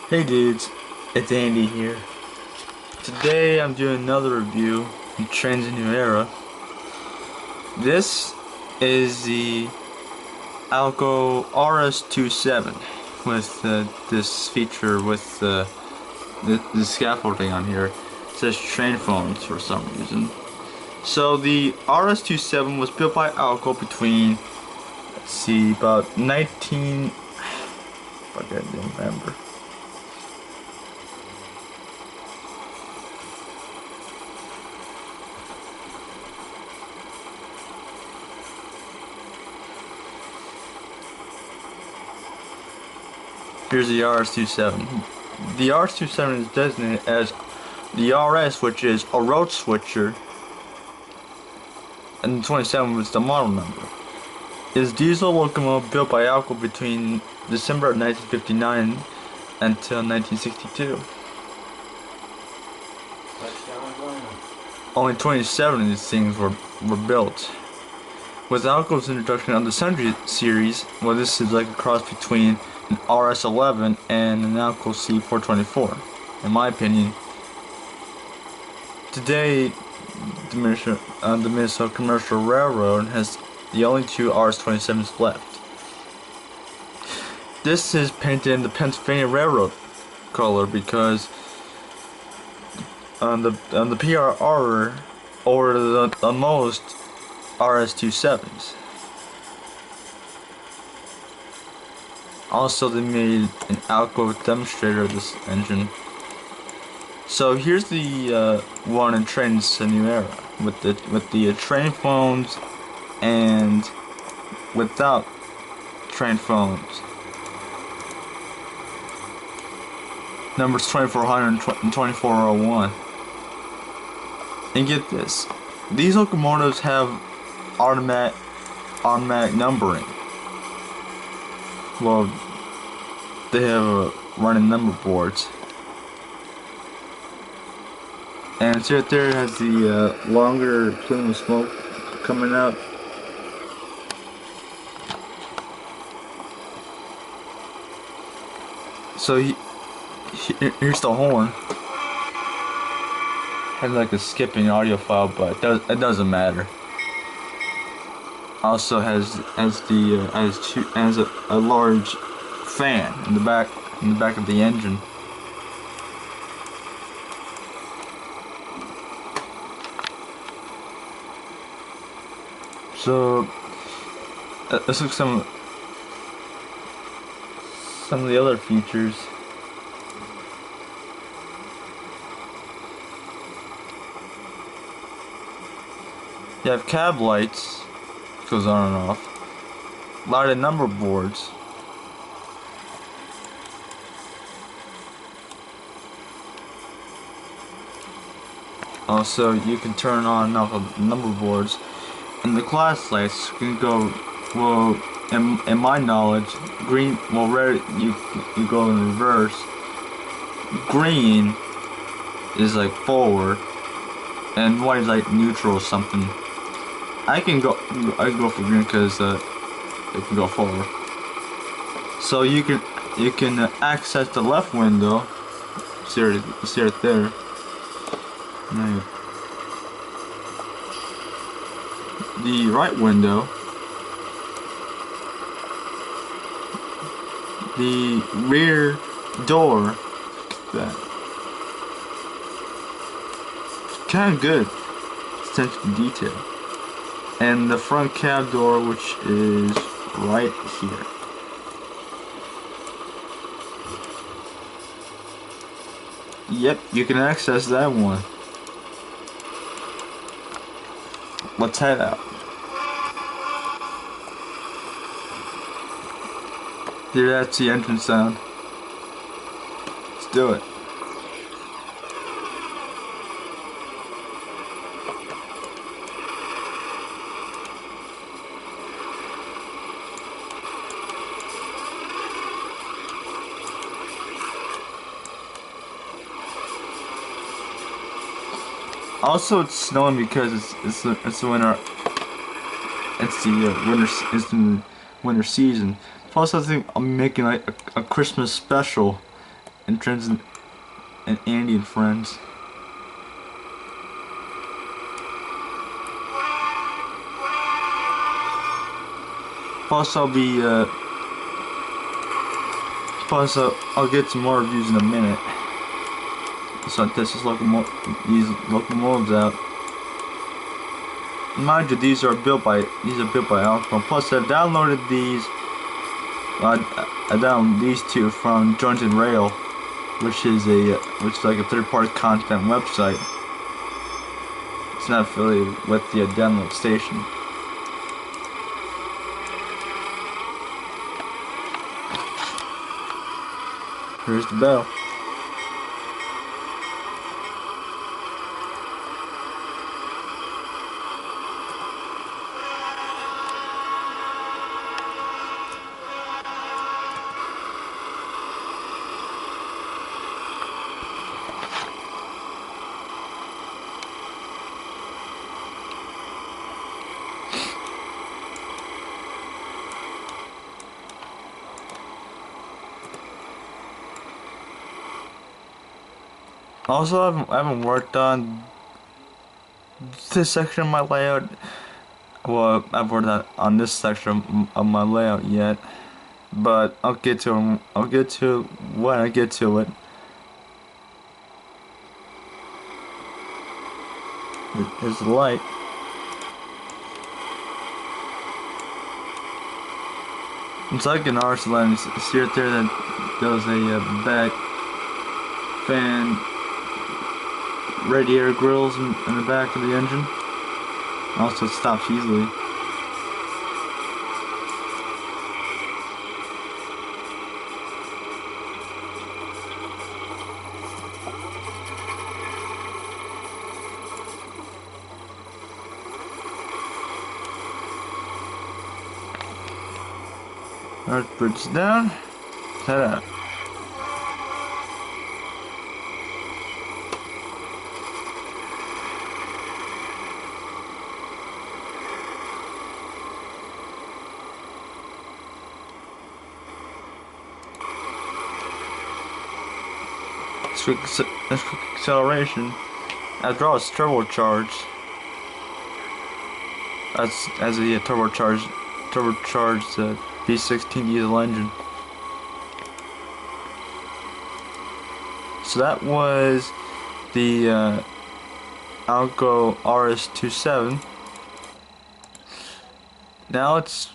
Hey dudes, it's Andy here. Today I'm doing another review of Trains a New Era. This is the Alco RS27 with this feature with the scaffolding on here. It says train phones for some reason. So the RS27 was built by Alco between, let's see, about 19... I can't remember. Here's the RS27. The RS27 is designated as the RS, which is a road switcher, and the 27 was the model number. It is a diesel locomotive built by Alco between December of 1959 until 1962. Only 27 of these things were built. With Alco's introduction of the Sundry series, well, this is like a cross between an RS11 and an Alco C424, in my opinion. Today, the Minnesota Commercial Railroad has the only two RS27s left. This is painted in the Pennsylvania Railroad color because on the PRR ordered the most RS27s. Also, they made an Alco demonstrator of this engine. So here's the one in Trains a New Era with the train phones and without train phones. Numbers 2400 and 2401. And get this, these locomotives have automatic numbering. Well, they have running number boards. And see right there, it has the longer plume of smoke coming out. So here's the horn. Has like a skipping audio file, but it doesn't matter. Also has a large fan in the back of the engine. So let's look at some of the other features. You have cab lights, goes on and off. Lighted number boards. Also, you can turn on and off the number boards. And the class lights can go, well, in my knowledge, green, well, red, you go in reverse. Green is like forward, and white is like neutral or something. I can go for green because it can go forward. So you can access the left window. See it there. The right window, the rear door, that kind of good attention to detail, and the front cab door, which is right here. Yep, you can access that one. Let's head out. Here, that's the engine sound. Let's do it. Also, it's snowing because it's the winter. It's the winter season. Plus, I think I'm making like a Christmas special entrance and Andy and friends. Plus I'll get some more reviews in a minute. So I test these locomotives out. Mind you, these are built by Alcon. Plus I downloaded these. I downloaded these two from Jones and Rail, which is like a third-party content website. It's not affiliated with the download station. Here's the bell. Also, I haven't worked on this section of my layout. Well, I've worked on this section of my layout yet, but I'll get to it. I'll get to it when I get to it. Here's the light. It's like an arch lens. See right there that there was a back fan radiator grills in the back of the engine. Also, it stops easily. Alright, bridge down. Ta-da. Quick acceleration. After all, it's turbocharged. As a turbocharged V16 diesel engine. So that was the Alco RS27. Now it's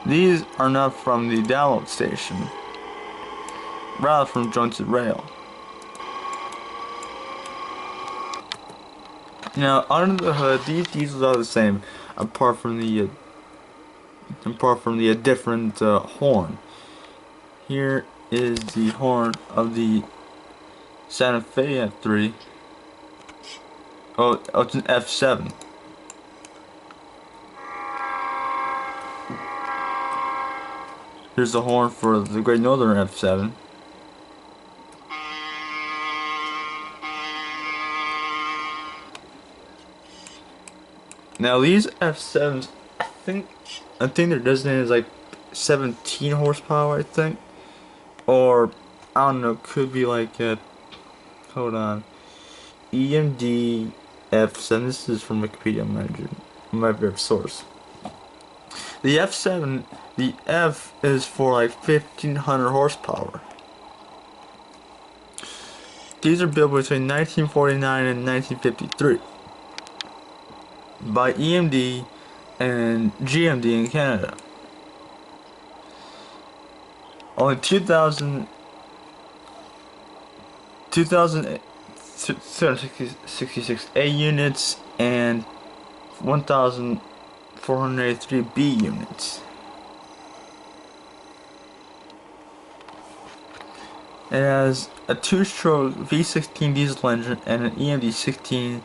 these are not from the download station, rather from Jones and Rail. Now, under the hood, these diesels are the same, apart from the different horn. Here is the horn of the Santa Fe F3. Oh, it's an F7. Here's the horn for the Great Northern F7. Now these F7s, I think they're designated as like 17 horsepower, I think, or I don't know, could be like hold on, EMD F7. This is from Wikipedia Manager, my favorite source. The F7, the F is for like 1500 horsepower. These are built between 1949 and 1953 by EMD and GMD in Canada. Only 2,266 A units and 1,483 B units. It has a 2-stroke V16 diesel engine and an EMD 16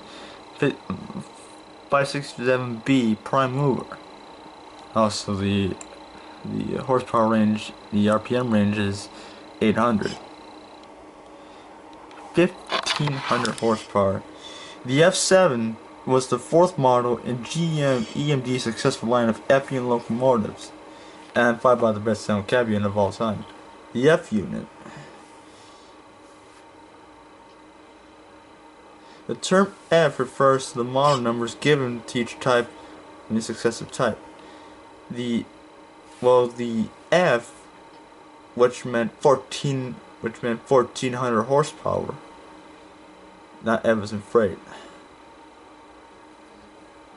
567B prime mover. Also, the horsepower range, the RPM range is 800. 1500 horsepower. The F7 was the 4th model in GM EMD's successful line of F-unit locomotives, and 5 by the best selling cab unit of all time. The F unit. The term F refers to the model numbers given to each type in the successive type. The F, which meant 1400 horsepower. Not F as in freight.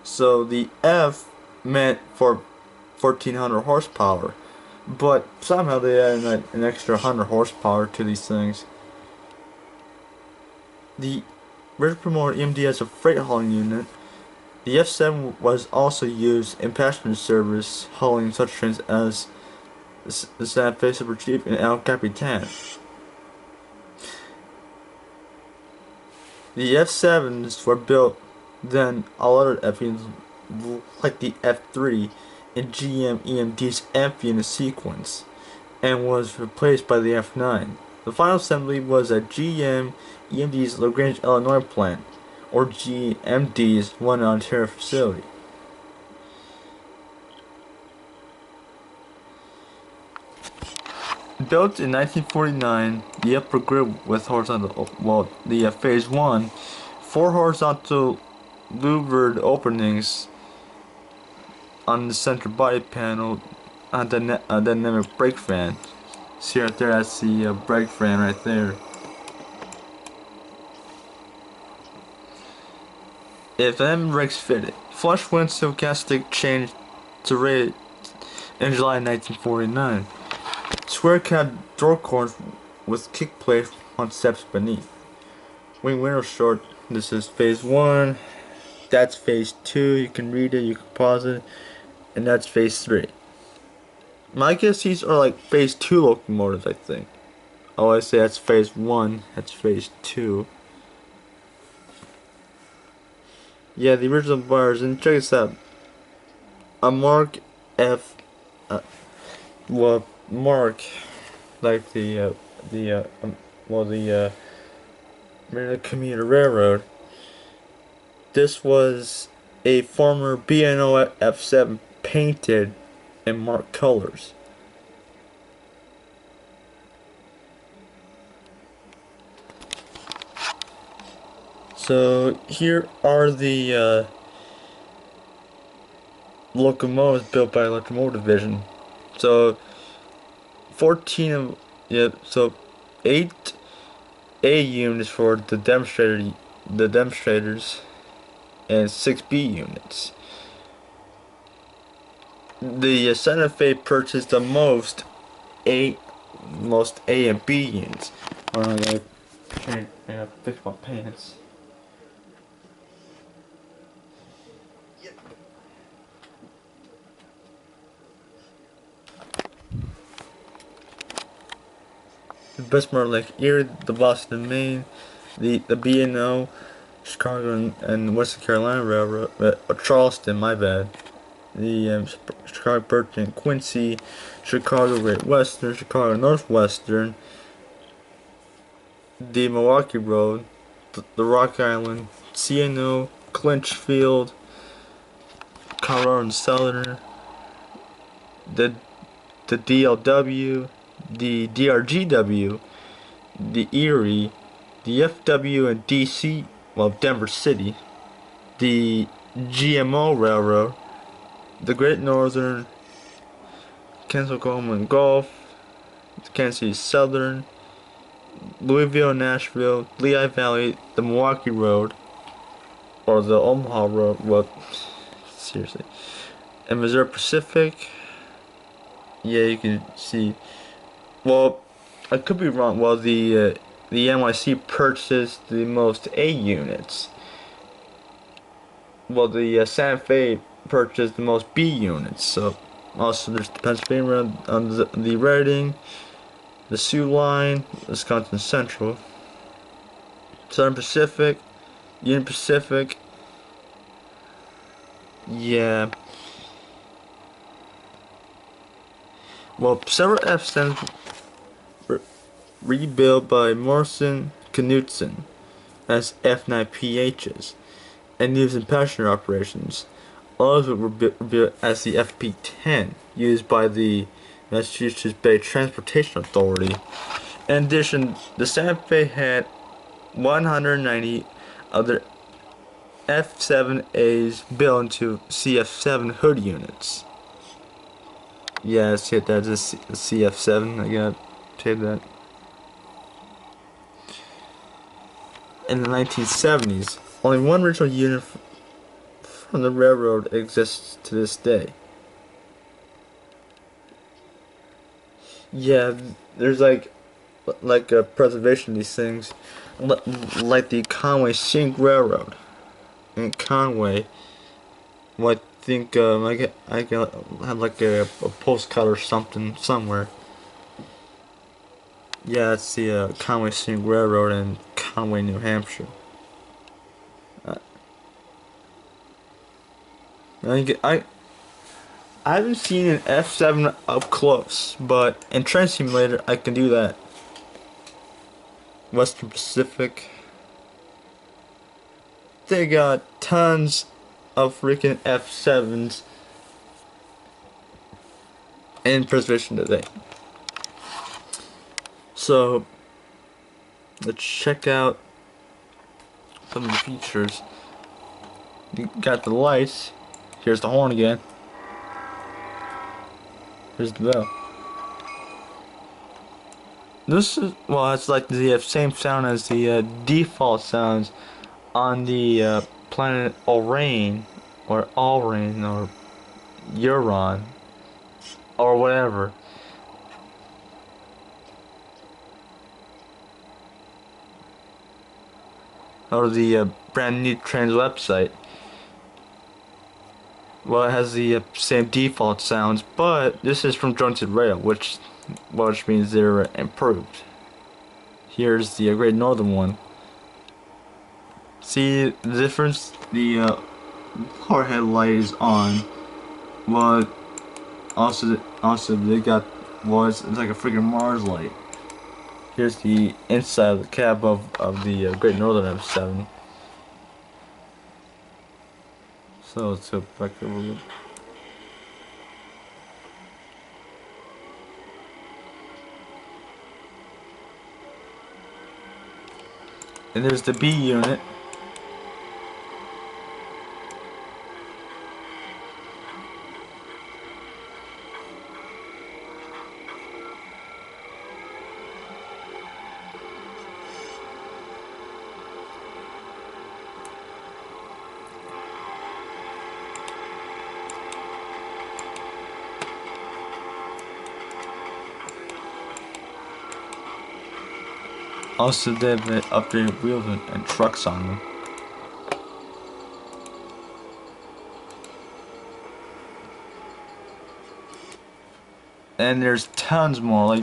So the F meant for 1400 horsepower, but somehow they added an extra 100 horsepower to these things. The original promoted EMD as a freight hauling unit. The F7 was also used in passenger service, hauling such trains as the Santa Fe Super Chief and El Capitan. The F7s were built then all other F units, like the F3 in GM EMD's F unit sequence, and was replaced by the F9. The final assembly was at GM EMD's LaGrange, Illinois plant, or GMD's One Ontario facility. Built in 1949, the upper grid with horizontal, the phase 1, 4 horizontal louvered openings on the center body panel, a dynamic brake fan. See right there, that's the brake fan right there. If dynamic brakes fitted. Flush windshield gasket changed to red in July 1949. Square cab door corners with kick plate on steps beneath. Wing window short. This is phase 1. That's phase 2. You can read it, you can pause it. And that's phase 3. My guess these are like phase 2 locomotives, I think. I always say that's phase 1, that's phase 2. Yeah, the original bars, and check this out. A Mark F, Mark, like the American Commuter Railroad. This was a former B&O F7 painted in Mark colors. So here are the locomotives built by Locomotive Division. So 14 of, so 8 A units for the demonstrators, and 6 B units. The Santa Fe purchased the most A and B units. Hold on, I gotta fix my pants. The best model like Erie, the Boston, Maine, the B&O, Chicago and Western Carolina Railroad, Charleston, my bad. The Chicago Burton, Quincy, Chicago Great Western, Chicago Northwestern, the Milwaukee Road, the Rock Island, CNO, Clinchfield, Colorado and Southern, the DLW, the DRGW, the Erie, the FW and DC, Denver City, the GMO Railroad, the Great Northern, Kansas, Oklahoma and Gulf, Kansas City Southern, Louisville, Nashville, Lehigh Valley, the Milwaukee Road, or the Omaha Road, seriously, and Missouri Pacific. Yeah, you can see. Well, I could be wrong. Well, the NYC purchased the most A units. Well, the Santa Fe purchased the most B units. So, also there's the Pennsylvania on the rating. the Sioux Line, Wisconsin Central, Southern Pacific, Union Pacific. Yeah. Well, several F-7s were rebuilt by Morrison Knudsen as F9PHs and used in passenger operations. Others were built as the FP-10, used by the Massachusetts Bay Transportation Authority. In addition, the Santa Fe had 190 other F-7As built into CF-7 hood units. Yeah, let's hit that. Just CF-7. I gotta say that. In the 1970s, only one original unit from the railroad exists to this day. Yeah, there's like a preservation of these things, like the Conway Scenic Railroad in Conway. Well, I think I can have like a postcard or something somewhere. Yeah, it's the Conway Scenic Railroad in Conway, New Hampshire. I haven't seen an F-7 up close, but in Train Simulator I can do that. Western Pacific. They got tons of freaking F-7s in preservation today. So let's check out some of the features. You got the lights. Here's the horn again. Here's the bell. This is, well, it's like the same sound as the default sounds on the planet Orion or Alrain or Euron or whatever. Or the brand new Trans website. Well, it has the same default sounds, but this is from Jointed Rail, which means they're improved. Here's the Great Northern one. See the difference? The power headlight is on. Well, also they got, well, it's like a freaking Mars light. Here's the inside of the cab of the Great Northern F7. So let's go back over a little. And there's the B unit. Also, they have updated wheels and trucks on them. And there's tons more,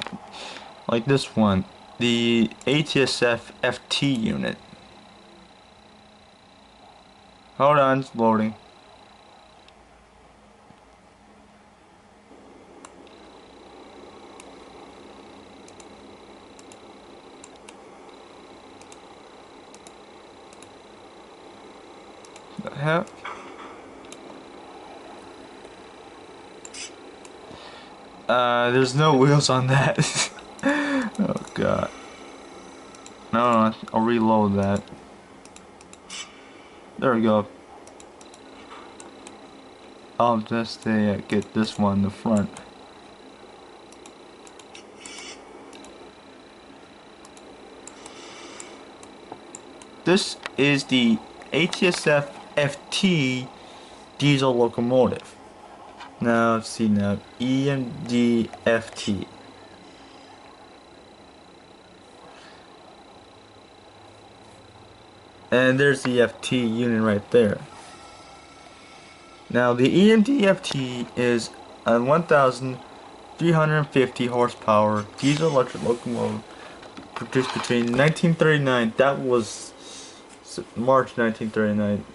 like this one, the ATSF FT unit. Hold on, it's loading. The heck? There's no wheels on that. Oh god. No, I'll reload that. There we go. I'll just get this one in the front. This is the ATSF FT diesel locomotive. Now let's see now, EMDFT. And there's the FT unit right there. Now the EMDFT is a 1,000 350 horsepower diesel electric locomotive produced between 1939, that was March 1939.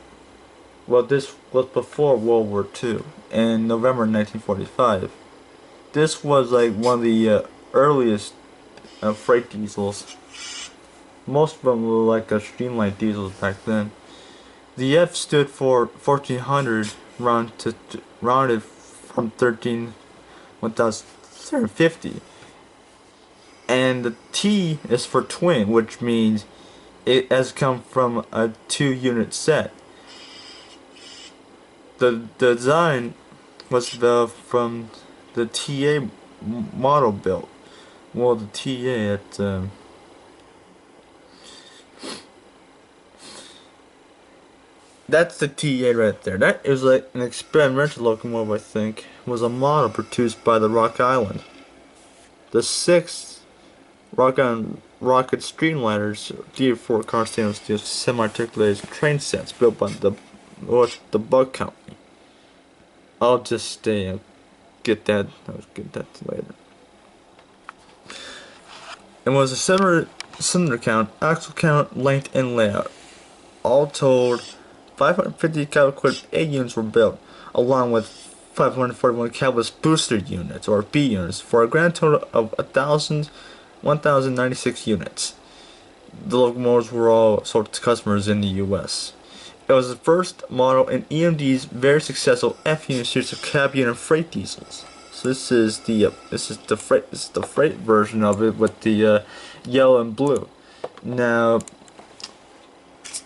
Well, this was before World War II, and November 1945. This was like one of the earliest freight diesels. Most of them were like streamlined diesels back then. The F stood for 1400, rounded from 13,750. And the T is for twin, which means it has come from a 2-unit set. The design was developed from the TA model built. Well, the TA that's the TA right there. That is like an experimental locomotive, I think. It was a model produced by the Rock Island. The 6th Rock Island Rocket Streamliners D4 car stainless steel semi-articulated train sets built by the Bug Company. I'll just stay and get that. I'll get that later. It was a cylinder count, axle count, length, and layout. All told, 550 capital-equipped A units were built, along with 541 capitalist booster units, or B units, for a grand total of 1,096 units. The locomotives were all sold to customers in the U.S. It was the first model in EMD's very successful F unit series of cab unit freight diesels. So this is the freight version of it with the yellow and blue. Now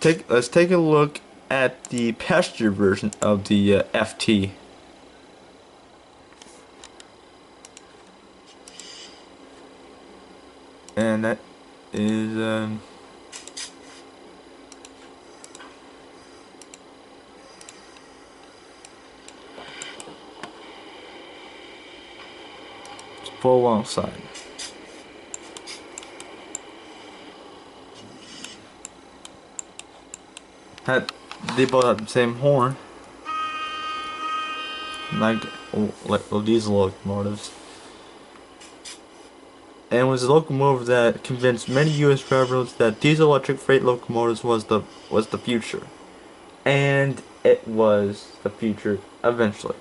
let's take a look at the passenger version of the FT. And that is full alongside. They both have the same horn, like diesel locomotives. And it was a locomotive that convinced many U.S. railroads that diesel electric freight locomotives was the future, and it was the future eventually.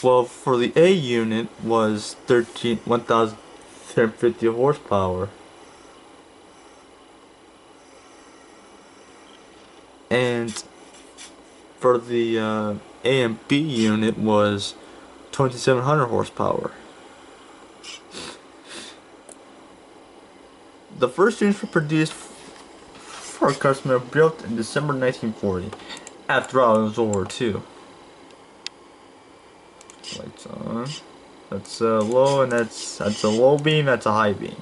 Well, for the A unit was 1,350 horsepower. And for the A and B unit was 2,700 horsepower. The first units were produced for a customer built in December 1940. After all, it was World War II. Lights on. That's low, and that's a low beam. That's a high beam.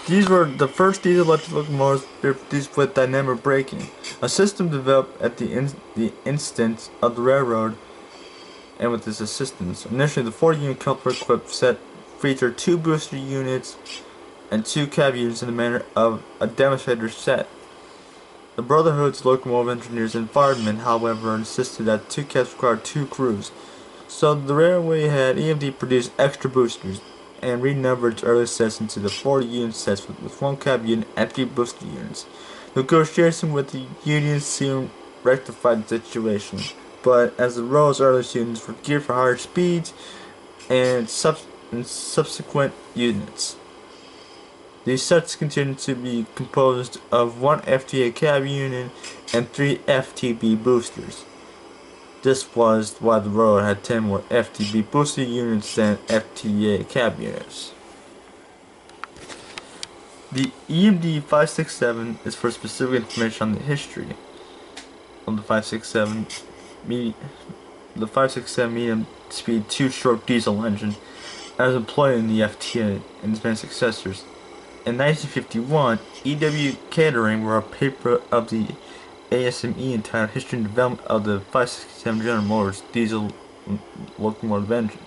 These were the first diesel electric locomotives produced with dynamic braking, a system developed at the instance of the railroad and with its assistance. Initially, the 40-unit capital-equipped set featured 2 booster units and 2 cab units in the manner of a demonstrator set. The Brotherhood's locomotive engineers and firemen, however, insisted that 2 cabs required 2 crews, so the railway had EMD produce extra boosters and renumbered its early sets into the 40-unit sets with 1 cab unit and 3 booster units. Negotiation with the unions soon rectified the situation, but as the railroad's earliest units were geared for higher speeds and subsequent units, these sets continued to be composed of 1 FTA cab unit and 3 FTB boosters. This was why the railroad had 10 more FTB booster units than FTA cab units. The EMD 567 is for specific information on the history of the 567 medium speed 2-stroke diesel engine as employed in the FTA and its many successors. In 1951, E.W. Catering wrote a paper of the ASME entitled History and Development of the 567 General Motors Diesel locomotive engine.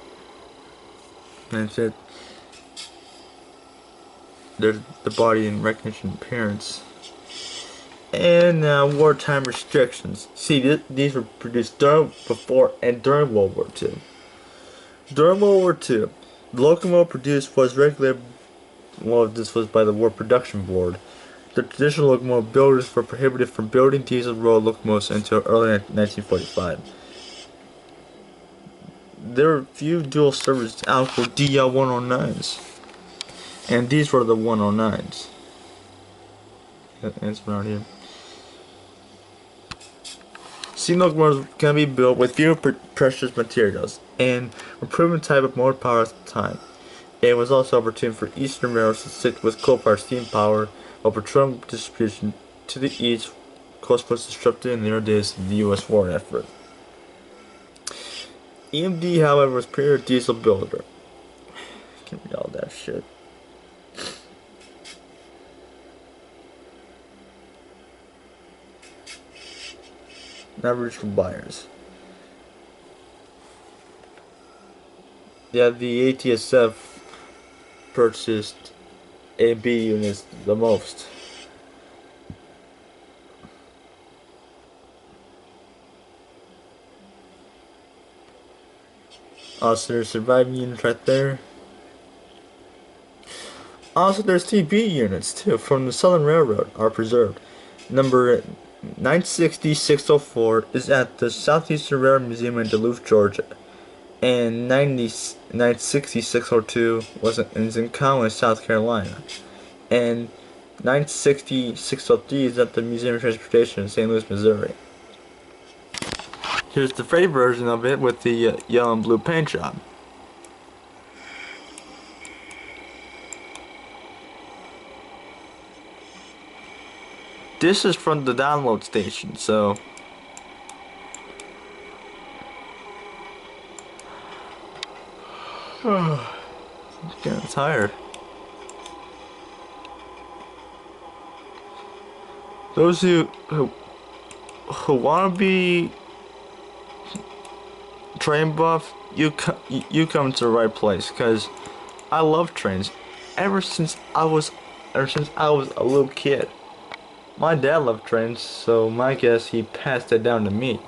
That's it. There's the body and recognition appearance. And wartime restrictions. See, these were produced before and during World War II. During World War II, the locomotive produced was regular. Well, this was by the War Production Board. The traditional locomotive builders were prohibited from building diesel road locomotives until early 1945. There were few dual service Alco DL109s, and these were the 109s. It's around here. Steam locomotives can be built with fewer precious materials and were proven type of motor power at the time. It was also opportune for Eastern railroads to stick with coal-powered steam power, while petroleum distribution to the east coast was disrupted in the early days of the U.S. war effort. EMD, however, was pure diesel builder. I can't read all that shit. Average for buyers. Yeah, the ATSF purchased A and B units the most. Also, there's surviving units right there. Also, there's TB units too from the Southern Railroad are preserved. Number 960-604 is at the Southeastern Railroad Museum in Duluth, Georgia. And 960-602 is in Conway, South Carolina. And 960-603 is at the Museum of Transportation in St. Louis, Missouri. Here's the freight version of it with the yellow and blue paint job. This is from the download station, so I'm getting tired. Those who want to be train buff, you come to the right place, because I love trains. Ever since I was a little kid. My dad loved trains, so my guess he passed it down to me.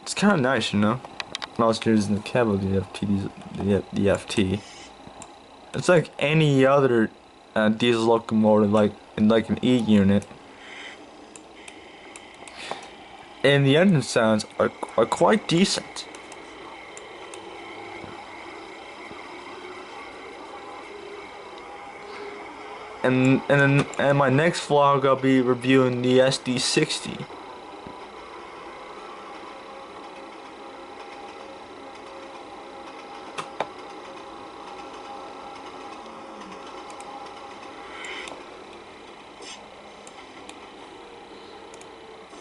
It's kind of nice, you know. I was using the cab of the FT. It's like any other diesel locomotive, like an E unit. And the engine sounds are quite decent. And my next vlog I'll be reviewing the SD60.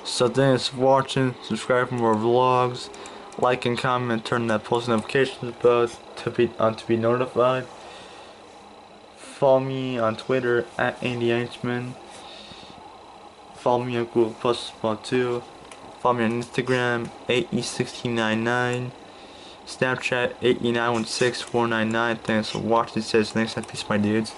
So thanks for watching, subscribe for more vlogs, like and comment, turn that post notifications bell to be notified. Follow me on Twitter at Andy Einchman. Follow me on Google Plus too. Follow me on Instagram AE1699. Snapchat 8916499. Thanks for watching. See you next time. Peace, my dudes.